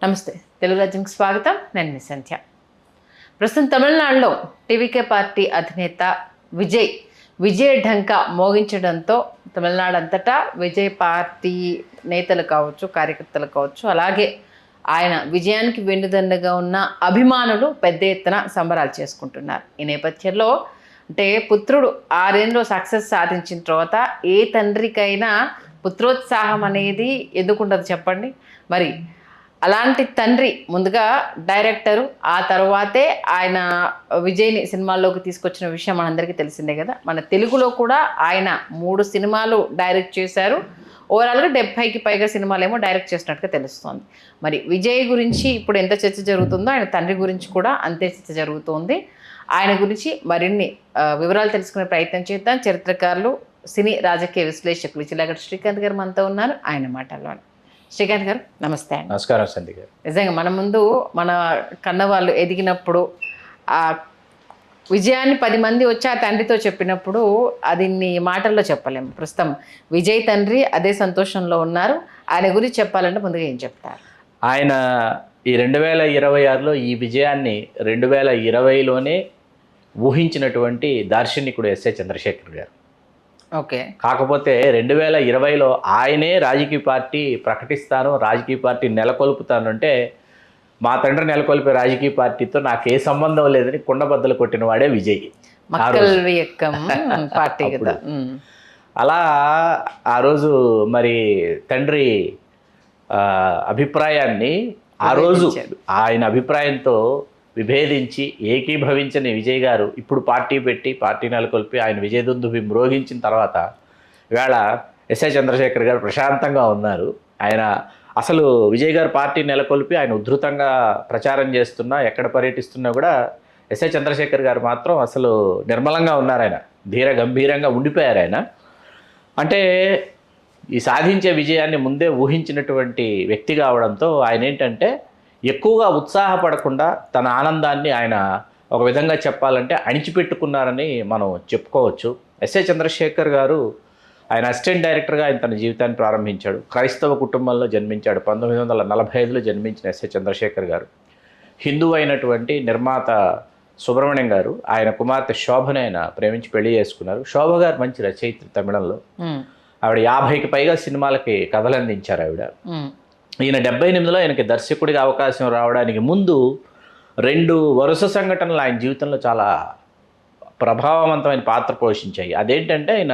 నమస్తే, తెలుగు రాజ్యంకి స్వాగతం. నేను మీ సంధ్య. ప్రస్తుతం తమిళనాడులో టీవీకే పార్టీ అధినేత విజయ్ ఢంకా మోగించడంతో తమిళనాడు అంతటా విజయ్ పార్టీ నేతలు కావచ్చు, కార్యకర్తలు కావచ్చు, అలాగే ఆయన విజయానికి వెన్నుదన్నుగా ఉన్న అభిమానులు పెద్ద ఎత్తున సంబరాలు చేసుకుంటున్నారు. ఈ నేపథ్యంలో అంటే పుత్రుడు ఆ రేంజ్లో సక్సెస్ సాధించిన తర్వాత ఏ తండ్రికైనా పుత్రోత్సాహం అనేది ఎందుకుంటుంది చెప్పండి. మరి అలాంటి తండ్రి ముందుగా డైరెక్టరు, ఆ తర్వాతే ఆయన విజయ్ని సినిమాల్లోకి తీసుకొచ్చిన విషయం మనందరికీ తెలిసిందే కదా. మన తెలుగులో కూడా ఆయన 3 సినిమాలు డైరెక్ట్ చేశారు. ఓవరాల్గా 70కి పైగా సినిమాలేమో డైరెక్ట్ చేసినట్టుగా తెలుస్తోంది. మరి విజయ్ గురించి ఇప్పుడు ఎంత చర్చ జరుగుతుందో ఆయన తండ్రి గురించి కూడా అంతే చర్చ జరుగుతోంది. ఆయన గురించి మరిన్ని వివరాలు తెలుసుకునే ప్రయత్నం చేద్దాం. చరిత్రకారులు, సినీ రాజకీయ విశ్లేషకులు చిలకటి శ్రీకాంత్ గారు మనతో ఉన్నారు. ఆయన మాటల్లోనే. శ్రీకాంత్ గారు నమస్తే అండి. నమస్కారం సంధ్య గారు. నిజంగా మన ముందు మన కన్నవాళ్ళు ఎదిగినప్పుడు ఆ విజయాన్ని 10 మంది వచ్చి ఆ తండ్రితో చెప్పినప్పుడు అది మాటల్లో చెప్పలేము. ప్రస్తుతం విజయ్ తండ్రి అదే సంతోషంలో ఉన్నారు. ఆయన గురించి చెప్పాలంటే ముందుగా ఏం చెప్తారు? ఆయన ఈ 2026లో ఈ విజయాన్ని 2020లోనే ఊహించినటువంటి దార్శనికుడు ఎస్ఏ చంద్రశేఖర్ గారు. ఓకే. కాకపోతే 2020లో ఆయనే రాజకీయ పార్టీ ప్రకటిస్తాను, రాజకీయ పార్టీ నెలకొల్పుతాను అంటే, మా తండ్రి నెలకొల్పే రాజకీయ పార్టీతో నాకు ఏ సంబంధం లేదని కుండబద్దలు కొట్టిన వాడే విజయ్. పార్టీ కదా. అలా ఆ రోజు మరి తండ్రి అభిప్రాయాన్ని ఆ రోజు ఆయన అభిప్రాయంతో విభేదించి ఏకీభవించని విజయ్ గారు ఇప్పుడు పార్టీ పెట్టి పార్టీ నెలకొల్పి ఆయన విజయదుందుభి మ్రోగించిన తర్వాత ఇవాళ ఎస్ఐ చంద్రశేఖర్ గారు ప్రశాంతంగా ఉన్నారు. ఆయన అసలు విజయ్ గారు పార్టీ నెలకొల్పి ఆయన ఉధృతంగా ప్రచారం చేస్తున్నా, ఎక్కడ పర్యటిస్తున్నా కూడా ఎస్ఐ చంద్రశేఖర్ గారు మాత్రం అసలు నిర్మలంగా ఉన్నారు. ఆయన ధీర గంభీరంగా ఉండిపోయారు. ఆయన అంటే ఈ సాధించే విజయాన్ని ముందే ఊహించినటువంటి వ్యక్తి కావడంతో ఆయన ఏంటంటే ఎక్కువగా ఉత్సాహపడకుండా తన ఆనందాన్ని ఆయన ఒక విధంగా చెప్పాలంటే అణిచిపెట్టుకున్నారని మనం చెప్పుకోవచ్చు. ఎస్ఏ చంద్రశేఖర్ గారు ఆయన అసిస్టెంట్ డైరెక్టర్గా ఆయన తన జీవితాన్ని ప్రారంభించాడు. క్రైస్తవ కుటుంబంలో జన్మించాడు. 1945లో జన్మించిన ఎస్ఏ చంద్రశేఖర్ గారు హిందూ అయినటువంటి నిర్మాత సుబ్రహ్మణ్యం గారు ఆయన కుమార్తె శోభని ఆయన ప్రేమించి పెళ్లి చేసుకున్నారు. శోభ గారు మంచి రచయిత్రి తమిళంలో. ఆవిడ 50కి పైగా సినిమాలకి కథలు అందించారు ఆవిడ. ఈయన 78లో ఆయనకి దర్శకుడిగా అవకాశం రావడానికి ముందు 2 వరుస సంఘటనలు ఆయన జీవితంలో చాలా ప్రభావవంతమైన పాత్ర పోషించాయి. అదేంటంటే ఆయన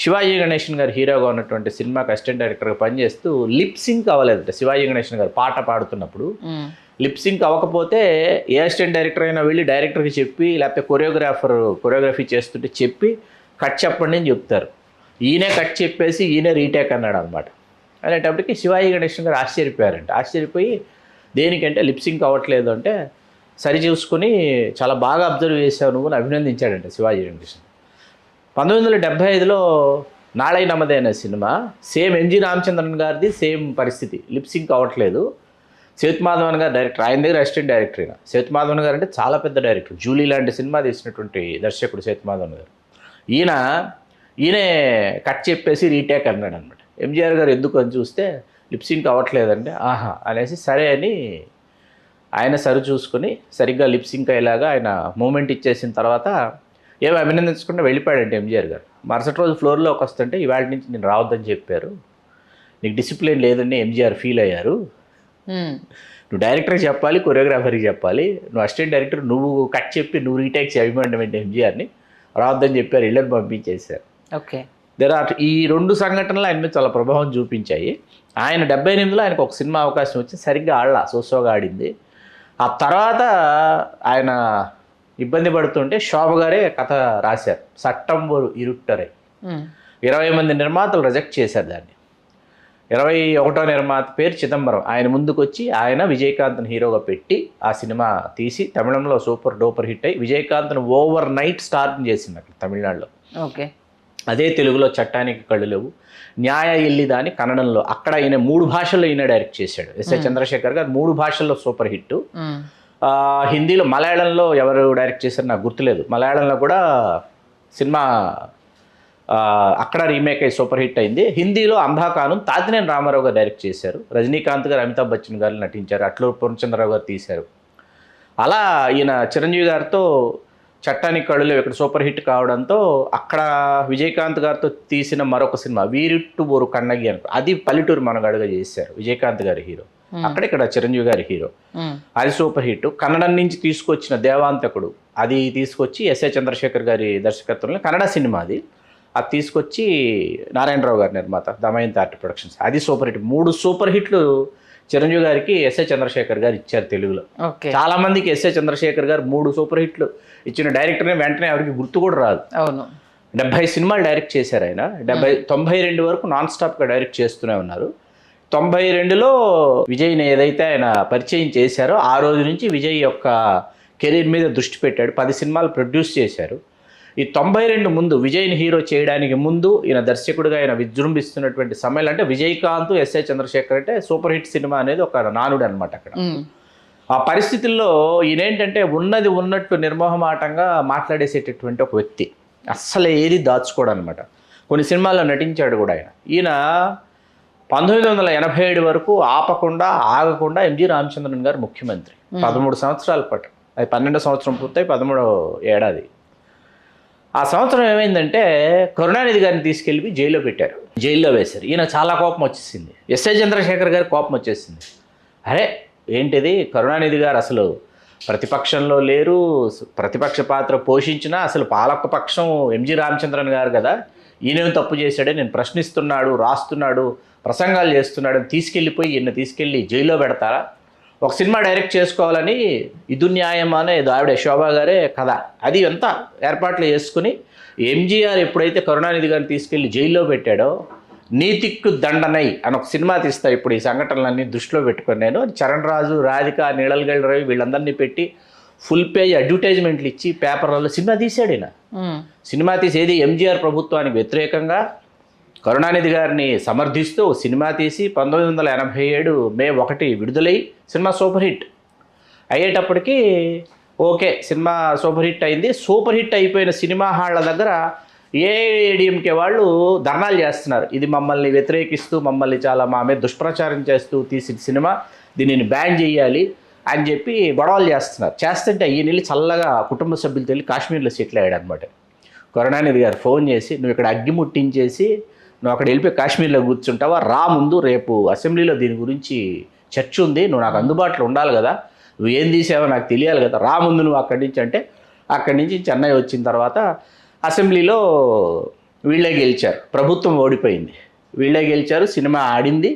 శివాజీ గణేషన్ గారు హీరోగా ఉన్నటువంటి సినిమాకి అసిస్టెంట్ డైరెక్టర్గా పనిచేస్తూ లిప్ సింక్ అవ్వలేదట. శివాజీ గణేషన్ గారు పాట పాడుతున్నప్పుడు లిప్ సింక్ అవ్వకపోతే ఏ అసిస్టెంట్ డైరెక్టర్ అయినా వెళ్ళి డైరెక్టర్కి చెప్పి, లేకపోతే కొరియోగ్రఫీ చేస్తుంటే చెప్పి కట్ చెప్పండి అని చెప్తారు. ఈయనే కట్ చెప్పేసి ఈయనే రీటేక్ అన్నాడు అనమాట. అనేటప్పటికి శివాజీ గణేషన్ గారు ఆశ్చర్యపోయారంట. ఆశ్చర్యపోయి దేనికంటే లిప్ సింక్ అవ్వట్లేదు అంటే సరి చూసుకుని చాలా బాగా అబ్జర్వ్ చేసావు నువ్వు అని అభినందించాడంట శివాజీ గణేషన్. 1975లో నాళై నమ్మదే అనే సినిమా సేమ్ ఎంజి రామచంద్రన్ గారిది సేమ్ పరిస్థితి. లిప్ సింక్ అవ్వట్లేదు. సేతుమాధవన్ గారు డైరెక్టర్, ఆయన దగ్గర అసిస్టెంట్ డైరెక్టర్. అయినా సేతుమాధవన్ గారు అంటే చాలా పెద్ద డైరెక్టర్. జూలీ లాంటి సినిమా తీసినటువంటి దర్శకుడు సేతుమాధవన్ గారు. ఈయనే కట్ చెప్పేసి రీటేక్ అన్నాడు అనమాట. ఎంజీఆర్ గారు ఎందుకు అని చూస్తే లిప్ సింక్ అవ్వట్లేదండి ఆహా అనేసి సరే అని ఆయన సరి చూసుకుని సరిగ్గా లిప్ సింక్ అయ్యేలాగా ఆయన మూమెంట్ ఇచ్చేసిన తర్వాత ఏమి అభినందించకుండా వెళ్ళిపోయాడంటే ఎంజీఆర్ గారు. మరుసటి రోజు ఫ్లోర్లోకి వస్తుంటే ఇవాళ నుంచి నేను రావద్దని చెప్పారు, నీకు డిసిప్లిన్ లేదని ఎంజీఆర్ ఫీల్ అయ్యారు. నువ్వు డైరెక్టర్కి చెప్పాలి, కొరియోగ్రాఫర్కి చెప్పాలి, నువ్వు అసిస్టెంట్ డైరెక్టర్, నువ్వు కట్ చెప్పి నువ్వు రీటేక్ చేయమంటే ఎంజీఆర్ని రావద్దని చెప్పారు. ఇళ్ళని పంపించేశారు. ఓకే. ఈ 2 సంఘటనలు ఆయన మీద చాలా ప్రభావం చూపించాయి. ఆయన 78లో ఆయనకు ఒక సినిమా అవకాశం వచ్చి సరిగ్గా ఆడలా, సోసోగా ఆడింది. ఆ తర్వాత ఆయన ఇబ్బంది పడుతుంటే శోభ గారే కథ రాశారు. సట్టంబోరు ఇరుట్టరై 20 మంది నిర్మాతలు రిజెక్ట్ చేశారు దాన్ని. 21వ నిర్మాత పేరు చిదంబరం. ఆయన ముందుకు వచ్చి ఆయన విజయకాంత్ని హీరోగా పెట్టి ఆ సినిమా తీసి తమిళంలో సూపర్ డూపర్ హిట్ అయ్యి విజయకాంత్ని ఓవర్ నైట్ స్టార్ని చేసింది అక్కడ తమిళనాడులో. ఓకే. అదే తెలుగులో చట్టానికి కళ్ళు లేవు, న్యాయ ఇల్లిదాని కన్నడంలో, అక్కడ ఈయన 3 భాషల్లో ఈయన డైరెక్ట్ చేశాడు. ఎస్ఏ చంద్రశేఖర్ గారు 3 భాషల్లో సూపర్ హిట్. హిందీలో, మలయాళంలో ఎవరు డైరెక్ట్ చేశారు నాకు గుర్తులేదు. మలయాళంలో కూడా సినిమా అక్కడ రీమేక్ అయ్యి సూపర్ హిట్ అయింది. హిందీలో అంధాకాను తాతినేని రామారావు గారు డైరెక్ట్ చేశారు. రజనీకాంత్ గారు, అమితాబ్ బచ్చన్ గారు నటించారు. అట్లూరు పూర్ణచంద్రరావు గారు తీశారు. అలా ఈయన చిరంజీవి గారితో చట్టానికి కళ్ళులో ఇక్కడ సూపర్ హిట్ కావడంతో అక్కడ విజయకాంత్ గారితో తీసిన మరొక సినిమా వీరిట్టు బోరు కన్నగి అనుకో, అది పల్లెటూరు మనగాడుగా చేశారు. విజయకాంత్ గారి హీరో, అక్కడ ఇక్కడ చిరంజీవి గారి హీరో. అది సూపర్ హిట్. కన్నడం నుంచి తీసుకొచ్చిన దేవాంతకుడు అది తీసుకొచ్చి ఎస్ఏ చంద్రశేఖర్ గారి దర్శకత్వంలో కన్నడ సినిమా అది తీసుకొచ్చి నారాయణరావు గారి నిర్మాత దమయంతి ఆర్ట్ ప్రొడక్షన్స్, అది సూపర్ హిట్. 3 సూపర్ హిట్లు చిరంజీవి గారికి ఎస్ఏ చంద్రశేఖర్ గారు ఇచ్చారు తెలుగులో. చాలా మందికి ఎస్ఏ చంద్రశేఖర్ గారు 3 సూపర్ హిట్లు ఇచ్చిన డైరెక్టర్ని వెంటనే ఎవరికి గుర్తు కూడా రాదు. అవును, 70 సినిమాలు డైరెక్ట్ చేశారు ఆయన. 92 వరకు నాన్ స్టాప్గా డైరెక్ట్ చేస్తూనే ఉన్నారు. 92లో విజయ్ని ఏదైతే ఆయన పరిచయం చేశారో ఆ రోజు నుంచి విజయ్ యొక్క కెరీర్ మీద దృష్టి పెట్టాడు. 10 సినిమాలు ప్రొడ్యూస్ చేశారు. ఈ 92 ముందు విజయ్ని హీరో చేయడానికి ముందు ఈయన దర్శకుడిగా ఆయన విజృంభిస్తున్నటువంటి సమయంలో అంటే విజయకాంత్, ఎస్ఏ చంద్రశేఖర్ అంటే సూపర్ హిట్ సినిమా అనేది ఒక నానుడు అనమాట అక్కడ. ఆ పరిస్థితుల్లో ఈయనేంటంటే ఉన్నది ఉన్నట్టు నిర్మోహమాటంగా మాట్లాడేసేటటువంటి ఒక వ్యక్తి, అస్సలు ఏది దాచుకోడు అనమాట. కొన్ని సినిమాల్లో నటించాడు కూడా ఆయన. ఈయన 1987 వరకు ఆపకుండా ఆగకుండా ఎంజి రామచంద్రన్ గారు ముఖ్యమంత్రి 13 సంవత్సరాల పాటు. అది 12వ సంవత్సరం పూర్తయి 13వ ఏడాది. ఆ సంవత్సరం ఏమైందంటే కరుణానిధి గారిని తీసుకెళ్ళి జైల్లో పెట్టారు, జైల్లో వేశారు. ఈయన చాలా కోపం వచ్చేసింది. ఎస్ఏ చంద్రశేఖర్ గారి కోపం వచ్చేసింది. అరే ఏంటిది, కరుణానిధి గారు అసలు ప్రతిపక్షంలో లేరు, ప్రతిపక్ష పాత్ర పోషించినా అసలు పాలకపక్షం ఎంజి రామచంద్రన్ గారు కదా, ఈయనేం తప్పు చేశాడే, నేను ప్రశ్నిస్తున్నాడు, రాస్తున్నాడు, ప్రసంగాలు చేస్తున్నాడు అని తీసుకెళ్ళిపోయి ఈయన తీసుకెళ్ళి జైల్లో పెడతారా? ఒక సినిమా డైరెక్ట్ చేసుకోవాలని ఇది న్యాయం అనే ఆవిడ శోభా గారే కథ, అది అంతా ఏర్పాట్లు చేసుకుని ఎంజీఆర్ ఎప్పుడైతే కరుణానిధి గారిని తీసుకెళ్ళి జైల్లో పెట్టాడో నీతిక్కు దండనై అని ఒక సినిమా తీస్తా. ఇప్పుడు ఈ సంఘటనలన్నీ దృష్టిలో పెట్టుకొని నేను చరణ్ రాజు, రాధిక, నీళల్గల్ రవి వీళ్ళందరినీ పెట్టి ఫుల్ పేజ్ అడ్వర్టైజ్మెంట్లు ఇచ్చి పేపర్లలో సినిమా తీశాడు ఈయన. సినిమా తీసేది ఎంజీఆర్ ప్రభుత్వానికి వ్యతిరేకంగా కరుణానిధి గారిని సమర్థిస్తూ సినిమా తీసి 1987 మే 1 విడుదలై సినిమా సూపర్ హిట్ అయ్యేటప్పటికీ ఓకే సినిమా సూపర్ హిట్ అయింది. సూపర్ హిట్ అయిపోయిన సినిమా హాళ్ల దగ్గర ఏఐఏడిఎంకే వాళ్ళు ధర్నాలు చేస్తున్నారు. ఇది మమ్మల్ని వ్యతిరేకిస్తూ మమ్మల్ని చాలా మా మీద దుష్ప్రచారం చేస్తూ తీసిన సినిమా, దీనిని బ్యాన్ చేయాలి అని చెప్పి గొడవలు చేస్తున్నారు. చేస్తుంటే ఈయన వెళ్ళి చల్లగా కుటుంబ సభ్యులతో వెళ్ళి కాశ్మీర్లో సెటిల్ అయ్యాడు అనమాట. కరుణానిధి గారు ఫోన్ చేసి నువ్వు ఇక్కడ అగ్గి ముట్టించేసి నువ్వు అక్కడ వెళ్ళిపోయి కాశ్మీర్లో కూర్చుంటావా, రా ముందు రేపు అసెంబ్లీలో దీని గురించి చర్చ ఉంది, నువ్వు నాకు అందుబాటులో ఉండాలి కదా, నువ్వు ఏం తీసావో నాకు తెలియాలి కదా, రా ముందు నువ్వు అక్కడి నుంచి అంటే అక్కడి నుంచి చెన్నై వచ్చిన తర్వాత అసెంబ్లీలో వీళ్ళే గెలిచారు. ప్రభుత్వం ఓడిపోయింది, వీళ్ళే గెలిచారు. సినిమా ఆడింది,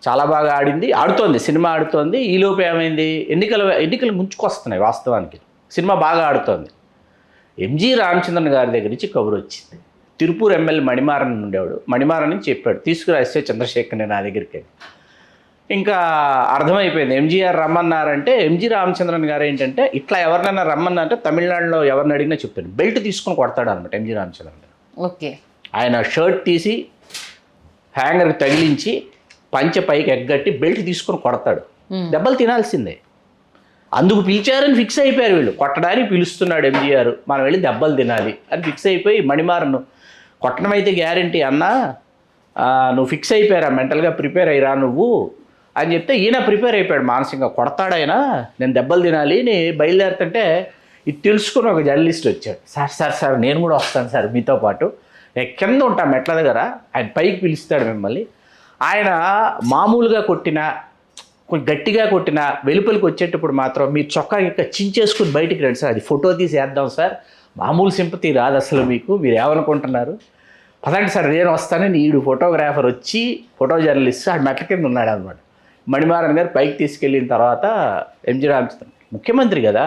చాలా బాగా ఆడింది, ఆడుతోంది, సినిమా ఆడుతోంది. ఈలోపు ఏమైంది, ఎన్నికలు ముంచుకొస్తున్నాయి. వాస్తవానికి సినిమా బాగా ఆడుతోంది. ఎంజి రామచంద్రన్ గారి దగ్గర నుంచి కబురు వచ్చింది. తిరుపూర్ ఎమ్మెల్యే మణిమారన్ ఉండేవాడు, మణిమారన్ నుంచి చెప్పాడు తీసుకురా ఎస్ఏ చంద్రశేఖర్ని నా దగ్గరికి. ఇంకా అర్థమైపోయింది ఎంజీఆర్ రమ్మన్నారంటే ఎంజి రామచంద్రన్ గారు ఏంటంటే ఇట్లా ఎవరినైనా రమ్మన్నారంటే తమిళనాడులో ఎవరిని అడిగినా చెప్తాను, బెల్ట్ తీసుకొని కొడతాడు అనమాట ఎంజి రామచంద్రన్ గారు. ఓకే, ఆయన షర్ట్ తీసి హ్యాంగర్కి తగిలించి పంచె పైకి ఎగ్గట్టి బెల్ట్ తీసుకొని కొడతాడు. దెబ్బలు తినాల్సిందే. అందుకు పిలిచారని ఫిక్స్ అయిపోయారు వీళ్ళు. కొట్టడానికి పిలుస్తున్నాడు ఎంజీఆర్, మనం వెళ్ళి దెబ్బలు తినాలి అని ఫిక్స్ అయిపోయి మణిమారన్ కొట్టడం అయితే గ్యారంటీ అన్నా, నువ్వు ఫిక్స్ అయిపోయారా, మెంటల్గా ప్రిపేర్ అయ్యిరా నువ్వు అని చెప్తే ఈయన ప్రిపేర్ అయిపోయాడు మానసికంగా. కొడతాడైనా నేను దెబ్బలు తినాలి అని బయలుదేరుతుంటే ఇది తెలుసుకుని ఒక జర్నలిస్ట్ వచ్చాడు. సార్ నేను కూడా వస్తాను సార్ మీతో పాటు, నేను కింద ఉంటాను మెట్ల దగ్గర, ఆయన పైకి పిలుస్తాడు మిమ్మల్ని. ఆయన మామూలుగా కొట్టినా కొంచెం గట్టిగా కొట్టినా వెలుపలికి వచ్చేటప్పుడు మాత్రం మీ చొక్కా ఇంకా చించేసుకుని బయటికి రండి సార్, అది ఫోటో తీసి వేద్దాం సార్, మామూలు సింపతి రాదు అసలు మీకు, మీరు ఏమనుకుంటున్నారు, పదండి సార్ నేను వస్తానని ఈడు ఫోటోగ్రాఫర్ వచ్చి ఫోటో జర్నలిస్ట్ ఆ మెట్ల కింద ఉన్నాడు అనమాట. మణిమారన్ గారు పైకి తీసుకెళ్ళిన తర్వాత ఎంజి రామచంద్రన్ ముఖ్యమంత్రి కదా,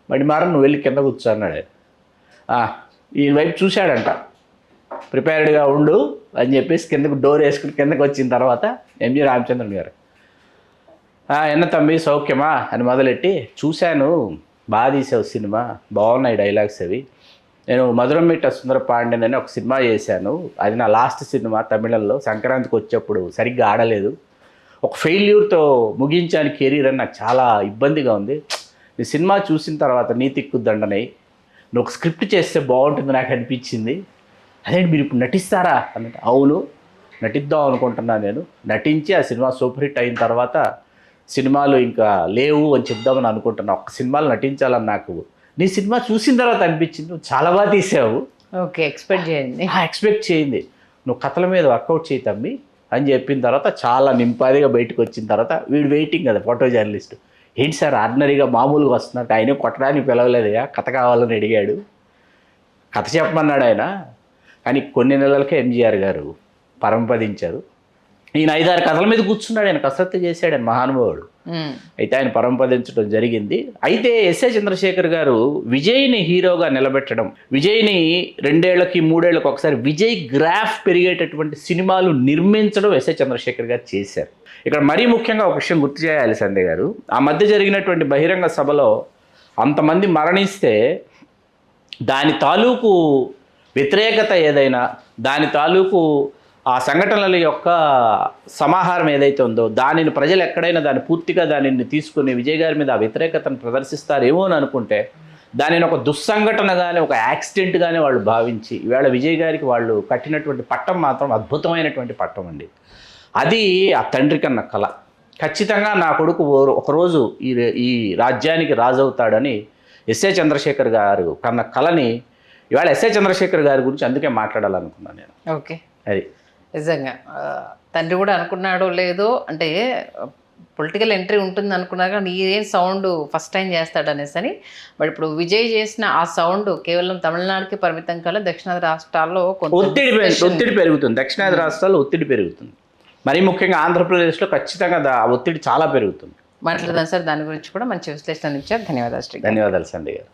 మణిమారన్ నువ్వు వెళ్ళి కింద కూర్చో అన్నాడు. ఈ వైపు చూశాడంట, ప్రిపేర్డ్గా ఉండు అని చెప్పేసి కిందకు డోర్ వేసుకుని కిందకు వచ్చిన తర్వాత ఎంజి రామచంద్రన్ గారు ఎన్న తమ్మి సౌఖ్యమా అని మొదలెట్టి, చూశాను బాగా తీసావు సినిమా, బాగున్నాయి డైలాగ్స్ అవి, నేను మధురమిట్ట సుందర పాండ్యన్ అని ఒక సినిమా చేశాను, అది నా లాస్ట్ సినిమా తమిళంలో, సంక్రాంతికి వచ్చేప్పుడు సరిగ్గా ఆడలేదు, ఒక ఫెయిల్యూర్తో ముగించాను కెరీర్ అని నాకు చాలా ఇబ్బందిగా ఉంది, నీ సినిమా చూసిన తర్వాత నీతిక్కు దండనై నువ్వు ఒక స్క్రిప్ట్ చేస్తే బాగుంటుంది నాకు అనిపించింది, అదే మీరు ఇప్పుడు నటిస్తారా అన్నట్టు. అవును, నటిద్దాం అనుకుంటున్నాను నేను. నటించి ఆ సినిమా సూపర్ హిట్ అయిన తర్వాత సినిమాలు ఇంకా లేవు అని చెప్దామని అనుకుంటున్నా. ఒక్క సినిమాలు నటించాలని నాకు నీ సినిమా చూసిన తర్వాత అనిపించింది, నువ్వు చాలా బాగా తీసావు, ఓకే, ఎక్స్పెక్ట్ చేయండి. ఎక్స్పెక్ట్ చేయింది, నువ్వు కథల మీద వర్కౌట్ చేయి తమ్మి అని చెప్పిన తర్వాత చాలా నింపాదిగా బయటకు వచ్చిన తర్వాత వీడు వెయిటింగ్ కదా ఫోటో జర్నలిస్ట్, ఏంటి సార్ ఆర్డినరీగా మామూలుగా వస్తున్నట్టు, ఆయన కొట్టడానికి పిలవలేదయా, కథ కావాలని అడిగాడు, కథ చెప్పమన్నాడు ఆయన. కానీ కొన్ని నెలలకే ఎంజీఆర్ గారు పరంపదించారు. ఈయన 5-6 కథల మీద కూర్చున్నాడు, ఆయన కసరత్తు చేశాడు, ఆయన మహానుభావుడు. అయితే ఆయన పరంపదించడం జరిగింది. అయితే ఎస్ఏ చంద్రశేఖర్ గారు విజయ్ని హీరోగా నిలబెట్టడం, విజయ్ని 2 ఏళ్ళకి 3 ఏళ్ళకి ఒకసారి విజయ్ గ్రాఫ్ పెరిగేటటువంటి సినిమాలు నిర్మించడం ఎస్ఏ చంద్రశేఖర్ గారు చేశారు. ఇక్కడ మరీ ముఖ్యంగా ఒక విషయం గుర్తు చేయాలి సంజయ్ గారు, ఆ మధ్య జరిగినటువంటి బహిరంగ సభలో అంతమంది మరణిస్తే దాని తాలూకు వ్యతిరేకత ఏదైనా, దాని తాలూకు ఆ సంఘటనల యొక్క సమాహారం ఏదైతే ఉందో దానిని ప్రజలు ఎక్కడైనా పూర్తిగా దానిని తీసుకుని విజయ్ గారి మీద ఆ వ్యతిరేకతను ప్రదర్శిస్తారేమో అని అనుకుంటే దానిని ఒక దుస్సంఘటనగానే, ఒక యాక్సిడెంట్గానే వాళ్ళు భావించి ఈవేళ విజయ్ గారికి వాళ్ళు కట్టినటువంటి పట్టం మాత్రం అద్భుతమైనటువంటి పట్టం అండి. అది ఆ తండ్రి కన్న కళ. ఖచ్చితంగా నా కొడుకు ఒకరోజు ఈ రాజ్యానికి రాజవుతాడని ఎస్ఏ చంద్రశేఖర్ గారు కన్న కళని ఇవాళ ఎస్ఏ చంద్రశేఖర్ గారి గురించి అందుకే మాట్లాడాలనుకున్నాను నేను. ఓకే, అది నిజంగా తండ్రి కూడా అనుకున్నాడో లేదో, అంటే పొలిటికల్ ఎంట్రీ ఉంటుంది అనుకున్నారు కానీ ఏం సౌండ్ ఫస్ట్ టైం చేస్తాడనేసి అని. బట్ ఇప్పుడు విజయ్ చేసిన ఆ సౌండ్ కేవలం తమిళనాడుకి పరిమితం కల దక్షిణాది రాష్ట్రాల్లో ఒత్తిడి పెరుగుతుంది. దక్షిణాది రాష్ట్రాల్లో ఒత్తిడి పెరుగుతుంది. మరీ ముఖ్యంగా ఆంధ్రప్రదేశ్లో ఖచ్చితంగా ఆ ఒత్తిడి చాలా పెరుగుతుంది. మాట్లాడదాం సార్, దాని గురించి కూడా మంచి విశ్లేషణ ఇచ్చారు. ధన్యవాదాలు శ్రీ. ధన్యవాదాలు సంజయ్ గారు.